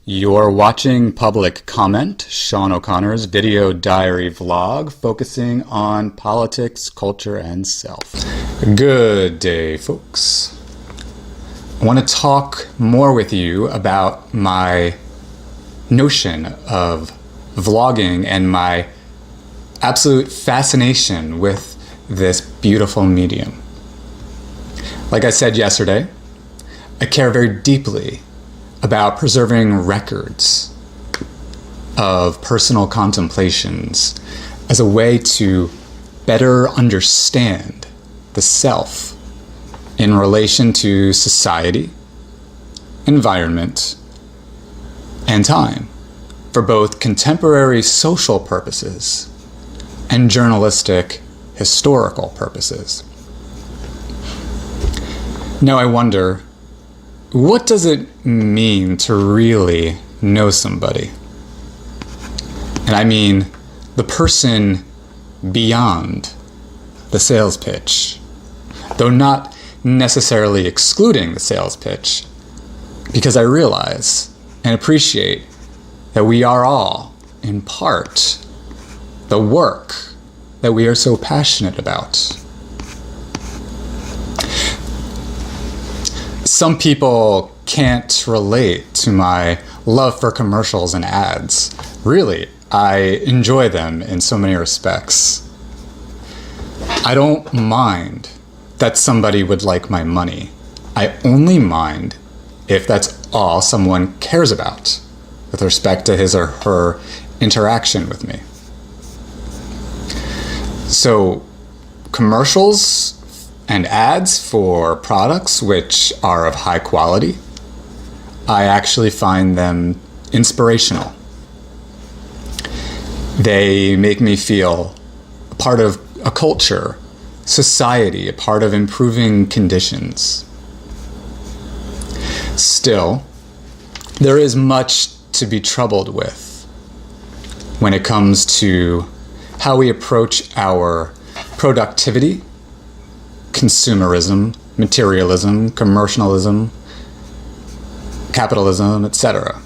You're watching Public Comment, Sean O'Connor's video diary vlog focusing on politics, culture, and self. Good day, folks. I want to talk more with you about my notion of vlogging and my absolute fascination with this beautiful medium. Like I said yesterday, I care very deeply about preserving records of personal contemplations as a way to better understand the self in relation to society, environment, and time for both contemporary social purposes and journalistic historical purposes. Now I wonder, what does it mean to really know somebody? And I mean the person beyond the sales pitch, though not necessarily excluding the sales pitch, because I realize and appreciate that we are all, in part, the work that we are so passionate about. Some people can't relate to my love for commercials and ads. Really, I enjoy them in so many respects. I don't mind that somebody would like my money. I only mind if that's all someone cares about with respect to his or her interaction with me. So, commercials and ads for products which are of high quality, I actually find them inspirational. They make me feel a part of a culture, society, a part of improving conditions. Still, there is much to be troubled with when it comes to how we approach our productivity, consumerism, materialism, commercialism, capitalism, etc.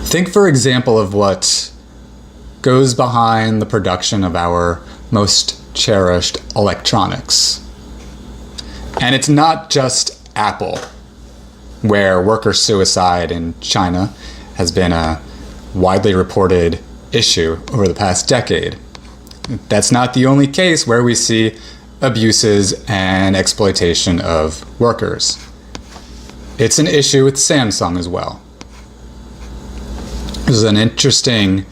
Think, for example, of what goes behind the production of our most cherished electronics. And it's not just Apple, where worker suicide in China has been a widely reported issue over the past decade. That's not the only case where we see abuses and exploitation of workers. It's an issue with Samsung as well. There's an interesting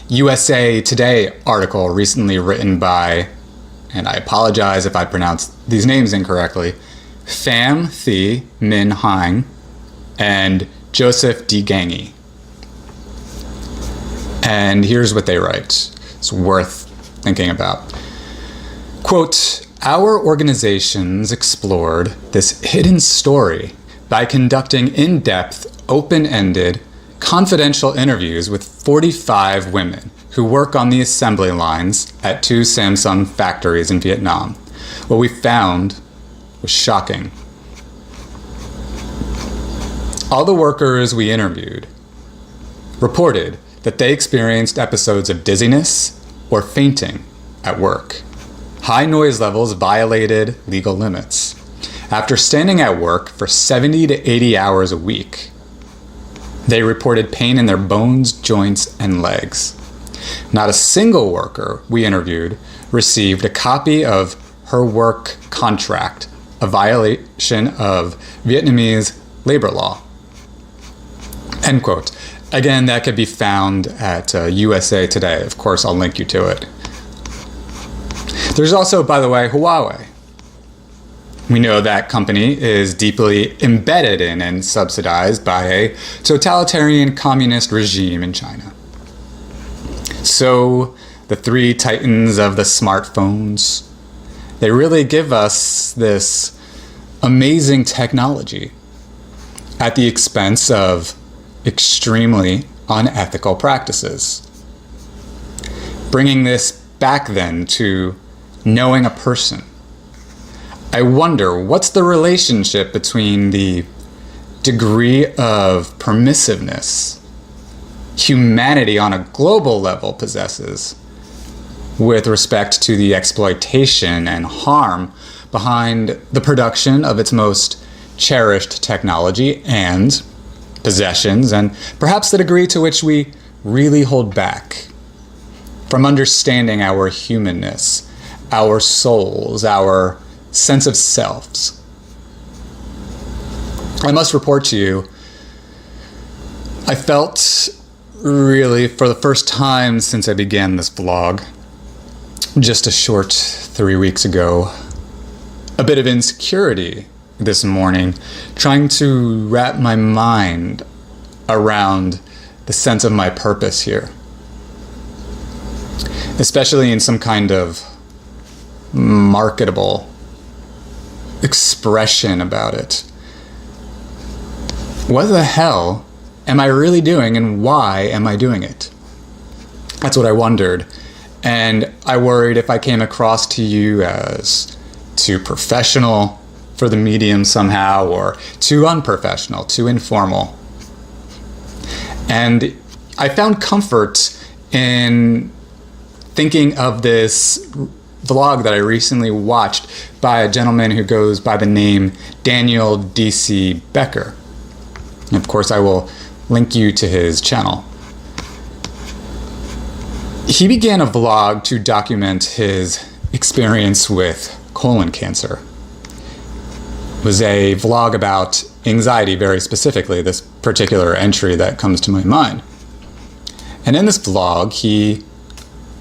USA Today article recently written by, and I apologize if I pronounce these names incorrectly, Pham Thi Minh Hang and Joseph D. Gangi. And here's what they write. It's worth thinking about. Quote, "Our organizations explored this hidden story by conducting in-depth, open-ended, confidential interviews with 45 women who work on the assembly lines at 2 Samsung factories in Vietnam. What we found was shocking. All the workers we interviewed reported that they experienced episodes of dizziness or fainting at work. High noise levels violated legal limits. After standing at work for 70 to 80 hours a week, they reported pain in their bones, joints, and legs. Not a single worker we interviewed received a copy of her work contract, a violation of Vietnamese labor law." End quote. Again, that could be found at USA Today. Of course, I'll link you to it. There's also, by the way, Huawei. We know that company is deeply embedded in and subsidized by a totalitarian communist regime in China. So, the three titans of the smartphones, they really give us this amazing technology at the expense of extremely unethical practices. Bringing this back then to knowing a person. I wonder, what's the relationship between the degree of permissiveness humanity on a global level possesses with respect to the exploitation and harm behind the production of its most cherished technology and possessions, and perhaps the degree to which we really hold back from understanding our humanness, our souls, our sense of selves. I must report to you, I felt really, for the first time since I began this vlog, just a short 3 weeks ago, a bit of insecurity this morning, trying to wrap my mind around the sense of my purpose here, especially in some kind of marketable expression about it. What the hell am I really doing, and why am I doing it? That's what I wondered. And I worried if I came across to you as too professional for the medium somehow, or too unprofessional, too informal. And I found comfort in thinking of this vlog that I recently watched by a gentleman who goes by the name Daniel D.C. Becker. And of course, I will link you to his channel. He began a vlog to document his experience with colon cancer. It was a vlog about anxiety, very specifically, this particular entry that comes to my mind. And in this vlog, he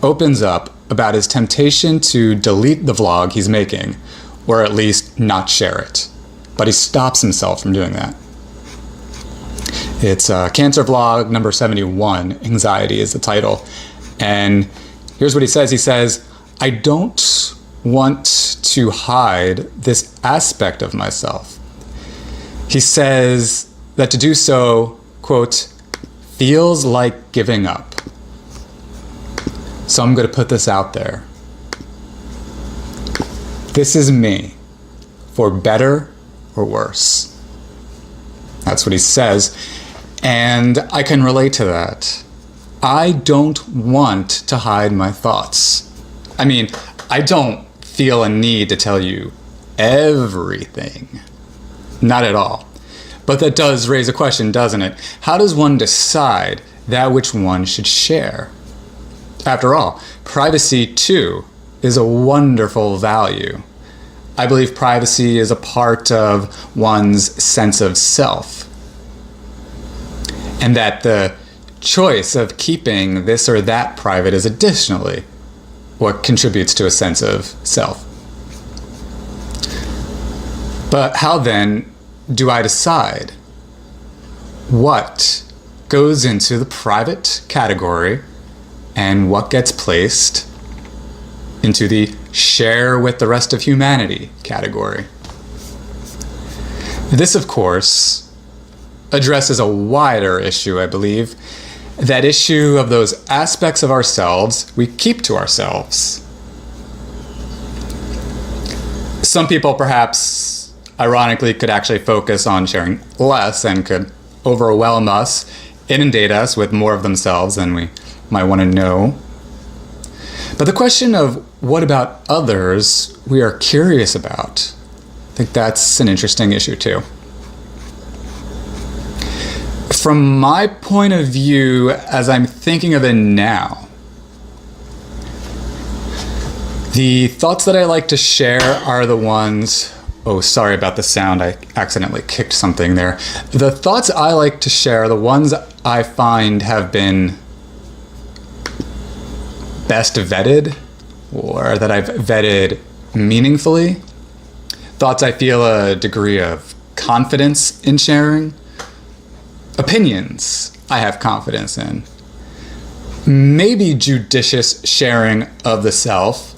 opens up about his temptation to delete the vlog he's making, or at least not share it. But he stops himself from doing that. It's a cancer vlog number 71, Anxiety is the title. And here's what he says. He says, I don't want to hide this aspect of myself. He says that to do so, quote, feels like giving up. So I'm going to put this out there. This is me, for better or worse. That's what he says. And I can relate to that. I don't want to hide my thoughts. I mean, I don't feel a need to tell you everything. Not at all. But that does raise a question, doesn't it? How does one decide that which one should share? After all, privacy too is a wonderful value. I believe privacy is a part of one's sense of self. And that the choice of keeping this or that private is additionally what contributes to a sense of self. But how then do I decide what goes into the private category and what gets placed into the share with the rest of humanity category? This, of course, addresses a wider issue, I believe, that issue of those aspects of ourselves we keep to ourselves. Some people perhaps, ironically, could actually focus on sharing less and could overwhelm us, inundate us with more of themselves than we might want to know. But the question of what about others we are curious about, I think that's an interesting issue too. From my point of view, as I'm thinking of it now, the thoughts that I like to share are the ones, oh, sorry about the sound, I accidentally kicked something there. The thoughts I like to share are the ones I find have been best vetted, or that I've vetted meaningfully. Thoughts I feel a degree of confidence in sharing. Opinions I have confidence in. Maybe judicious sharing of the self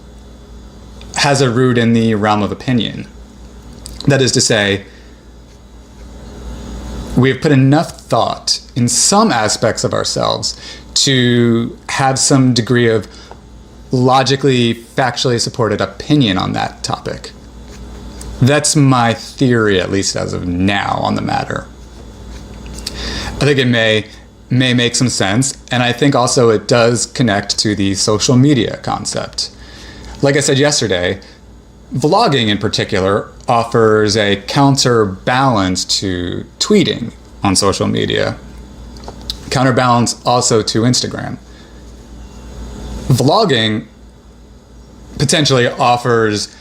has a root in the realm of opinion. That is to say, we have put enough thought in some aspects of ourselves to have some degree of logically, factually supported opinion on that topic. That's my theory, at least as of now, on the matter. I think it may make some sense, and I think also it does connect to the social media concept. Like I said yesterday, vlogging in particular offers a counterbalance to tweeting on social media. Counterbalance also to Instagram. Vlogging potentially offers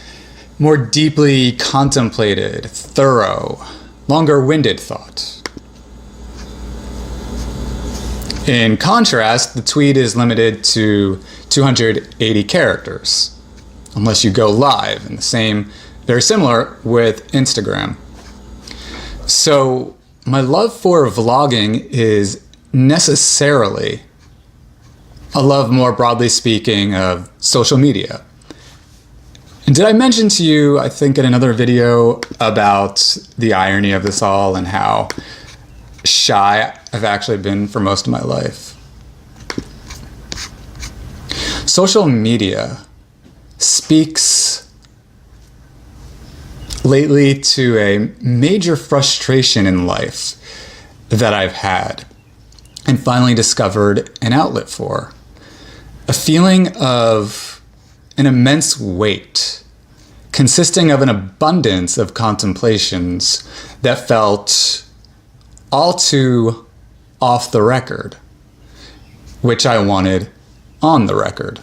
more deeply contemplated, thorough, longer-winded thought. In contrast, the tweet is limited to 280 characters, unless you go live, and the same, very similar with Instagram. So my love for vlogging is necessarily a love, more broadly speaking, of social media. And did I mention to you, I think in another video, about the irony of this all and how shy I've actually been for most of my life? Social media speaks lately to a major frustration in life that I've had and finally discovered an outlet for. A feeling of an immense weight consisting of an abundance of contemplations that felt all too off the record, which I wanted on the record.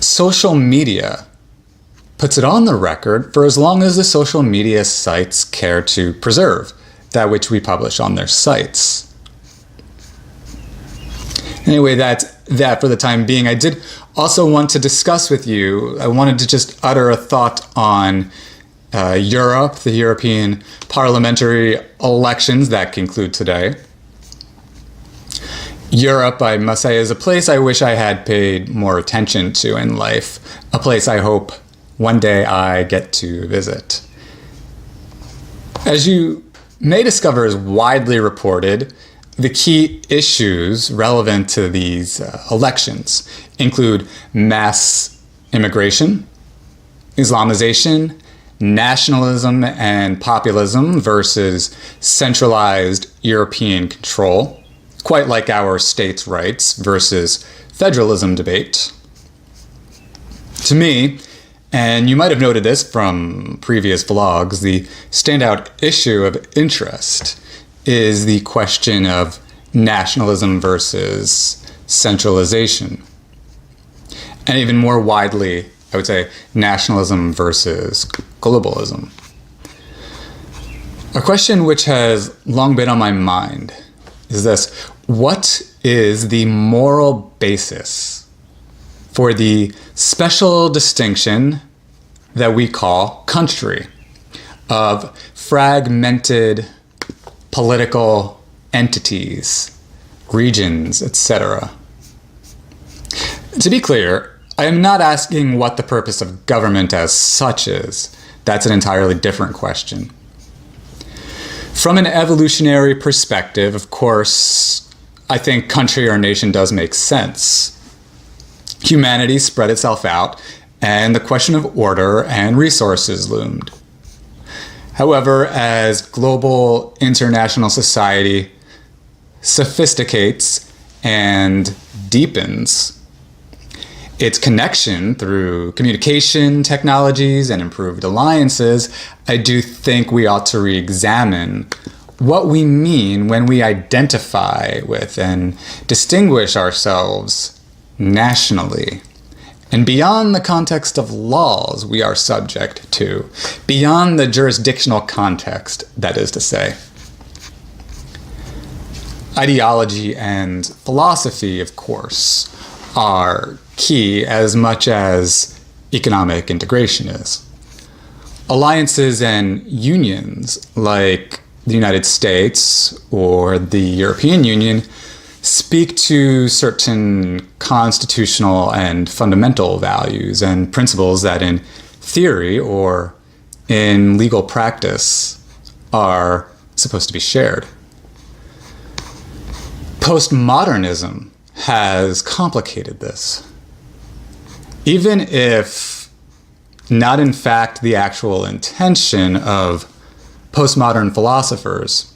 Social media puts it on the record for as long as the social media sites care to preserve that which we publish on their sites. Anyway, that's that for the time being. I did also want to discuss with you, I wanted to just utter a thought on Europe, the European parliamentary elections that conclude today. Europe, I must say, is a place I wish I had paid more attention to in life, a place I hope one day I get to visit. As you may discover is widely reported, the key issues relevant to these elections include mass immigration, Islamization, nationalism and populism versus centralized European control, quite like our states' rights versus federalism debate. To me, and you might have noted this from previous vlogs, the standout issue of interest is the question of nationalism versus centralization. And even more widely, I would say nationalism versus globalism. A question which has long been on my mind is this: what is the moral basis for the special distinction that we call country of fragmented political entities, regions, etc.? To be clear, I am not asking what the purpose of government as such is. That's an entirely different question. From an evolutionary perspective, of course, I think country or nation does make sense. Humanity spread itself out, and the question of order and resources loomed. However, as global international society sophisticates and deepens, its connection through communication technologies and improved alliances, I do think we ought to re-examine what we mean when we identify with and distinguish ourselves nationally and beyond the context of laws we are subject to, beyond the jurisdictional context, that is to say. Ideology and philosophy, of course, are key as much as economic integration is. Alliances and unions like the United States or the European Union speak to certain constitutional and fundamental values and principles that in theory or in legal practice are supposed to be shared. Postmodernism has complicated this. Even if not in fact the actual intention of postmodern philosophers,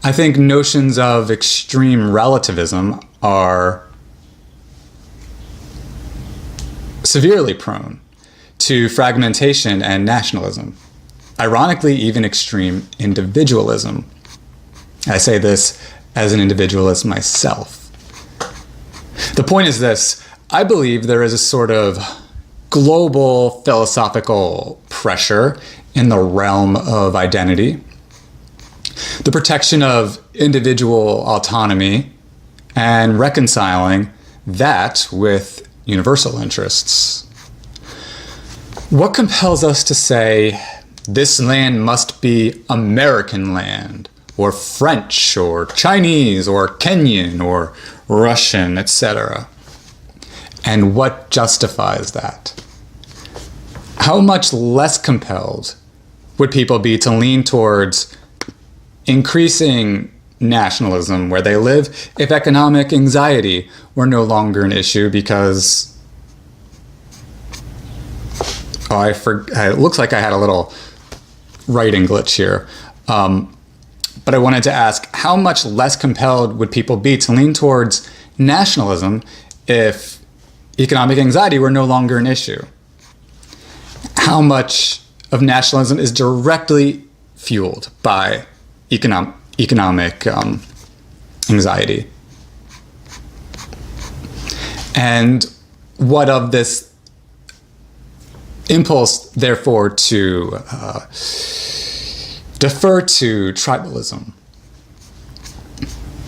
I think notions of extreme relativism are severely prone to fragmentation and nationalism. Ironically, even extreme individualism. I say this as an individualist myself. The point is this: I believe there is a sort of global philosophical pressure in the realm of identity, the protection of individual autonomy, and reconciling that with universal interests. What compels us to say, this land must be American land, or French, or Chinese, or Kenyan, or Russian, etc.? And what justifies that? How much less compelled would people be to lean towards increasing nationalism where they live if economic anxiety were no longer an issue because... it looks like I had a little writing glitch here. But I wanted to ask, how much less compelled would people be to lean towards nationalism if economic anxiety were no longer an issue? How much of nationalism is directly fueled by economic anxiety? And what of this impulse, therefore, to defer to tribalism?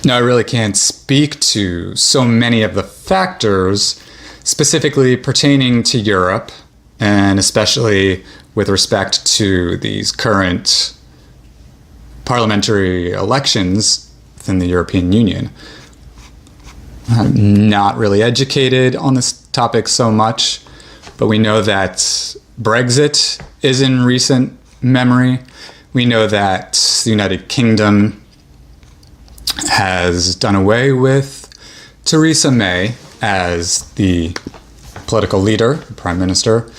Now, I really can't speak to so many of the factors specifically pertaining to Europe, and especially with respect to these current parliamentary elections within the European Union. I'm not really educated on this topic so much, but we know that Brexit is in recent memory. We know that the United Kingdom has done away with Theresa May as the political leader, the Prime Minister.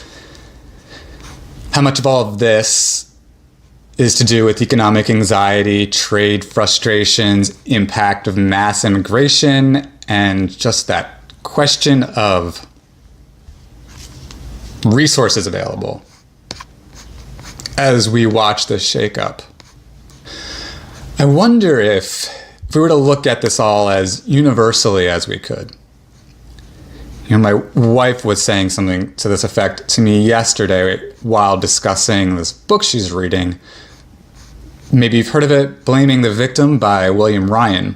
How much of all of this is to do with economic anxiety, trade frustrations, impact of mass immigration, and just that question of resources available as we watch this shakeup? I wonder if we were to look at this all as universally as we could. You know, my wife was saying something to this effect to me yesterday while discussing this book she's reading. Maybe you've heard of it, Blaming the Victim by William Ryan.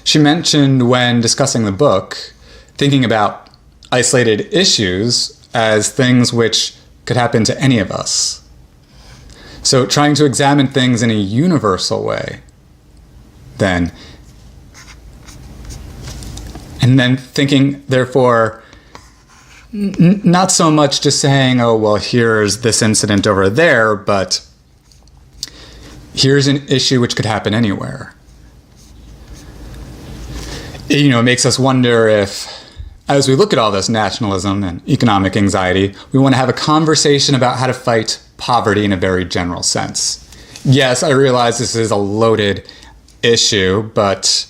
She mentioned when discussing the book, thinking about isolated issues as things which could happen to any of us. So trying to examine things in a universal way, then. And then thinking, therefore, not so much just saying, oh, well, here's this incident over there, but here's an issue which could happen anywhere. You know, it makes us wonder if, as we look at all this nationalism and economic anxiety, we want to have a conversation about how to fight poverty in a very general sense. Yes, I realize this is a loaded issue, but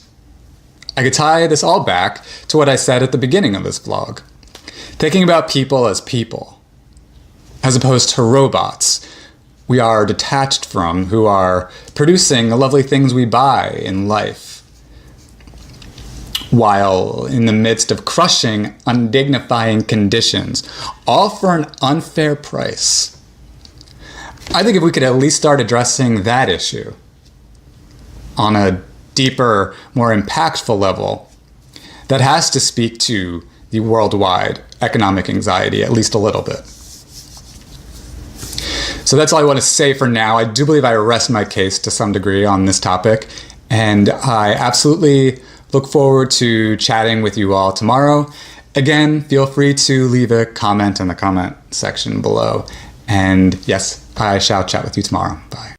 I could tie this all back to what I said at the beginning of this vlog. Thinking about people, as opposed to robots we are detached from, who are producing the lovely things we buy in life, while in the midst of crushing, undignifying conditions, all for an unfair price. I think if we could at least start addressing that issue on a deeper, more impactful level, that has to speak to the worldwide economic anxiety, at least a little bit. So that's all I want to say for now. I do believe I rest my case to some degree on this topic, and I absolutely look forward to chatting with you all tomorrow. Again, feel free to leave a comment in the comment section below. And yes, I shall chat with you tomorrow. Bye.